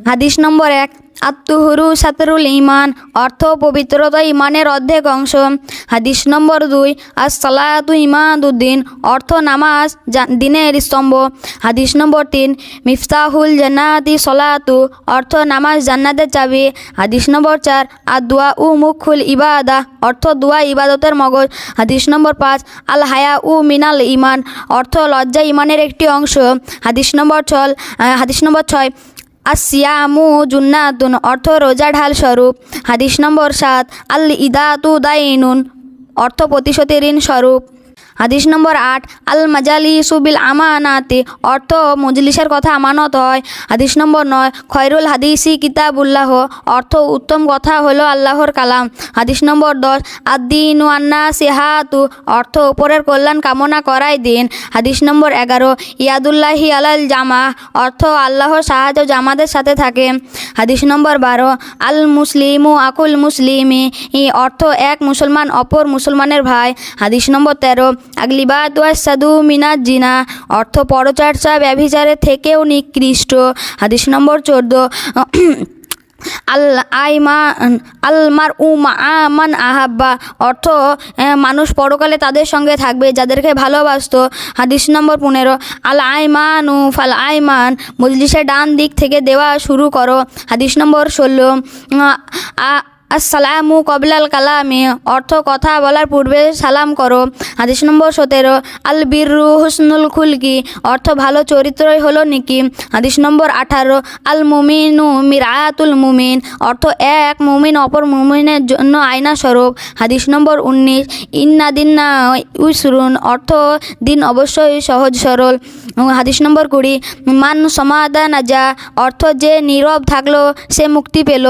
হাদিস নম্বর 1, আত্তুহুরু সাতরুল ইমান, অর্থ পবিত্রতা ইমানের অর্ধেক অংশ। হাদিস নম্বর 2, আস-সালাতু ইমাদুদ্দিন, অর্থ নামাজ দিনের স্তম্ভ। হাদিস নম্বর 3, মিফতাহুল জান্নাতি সলাতু, অর্থ নামাজ জান্নাতের চাবি। হাদিস নম্বর 4, আদ-দুয়া উ মুখুল ইবাদা, অর্থ দোয়া ইবাদতের মগজ। হাদিস নম্বর 5, আল হায়া উ মিনাল ইমান, অর্থ লজ্জা ইমানের একটি অংশ। হাদিস নম্বর 6, আসিয়ামু জুন্নাতুন, অর্থ রোজা ঢাল স্বরূপ। হাদিস নম্বর 7, আল ইদাতু দাইনুন, অর্থ প্রতিশোধী ঋণ স্বরূপ। হাদিস নম্বর 8, আল মাজালিসু বিল আমানাতি, অর্থ মজলিসের কথা আমানত হয়। হাদিস নম্বর 9, খয়রুল হাদিসি কিতাবুল্লাহ, অর্থ উত্তম কথা হলো আল্লাহর কালাম। হাদিস নম্বর 10, আদ-দীনু আন-নাসিহাতু, অর্থ উপরের কল্যাণ কামনা করাই দিন। হাদিস নম্বর 11, ইয়াদুল্লাহি আলাল জামা, অর্থ আল্লাহর সাহায্য জামাতের সাথে থাকে। হাদিস নম্বর 12, আল মুসলিমু আকুল মুসলিমি, অর্থ এক মুসলমান অপর মুসলমানের ভাই। হাদিস নম্বর 13, আগলিবাদ ওয়াসাদু মিনাজ জিনা, অর্থ পরচর্চা ব্যভিচারের থেকেও নিকৃষ্ট। হাদিস নম্বর 14, আলমার উ মান আহাব্বা, অর্থ মানুষ পরকালে তাদের সঙ্গে থাকবে যাদেরকে ভালোবাসত। হাদিস নম্বর 15, আল আইমানু ফাল আইমান, মজলিসের ডান দিক থেকে দেওয়া শুরু করো। হাদিস নম্বর 16, আসসালামু কবলাল কালামি, অর্থ কথা বলার পূর্বে সালাম করো। হাদিস নম্বর 17, আল বিররু হুসনুল খুলকি, অর্থ ভালো চরিত্রই হলো নেকি। হাদিস নম্বর 18, আল মুমিনু মিরআতুল মুমিন, অর্থ এক মুমিন অপর মুমিনের জন্য আয়না স্বরূপ। হাদিস নম্বর 19, ইন্না দিন্না ইউসরুন, অর্থ দিন অবশ্যই সহজ সরল। হাদিস নম্বর 20, মান সমাদা নাজা, অর্থ যে নীরব থাকলো সে মুক্তি পেল।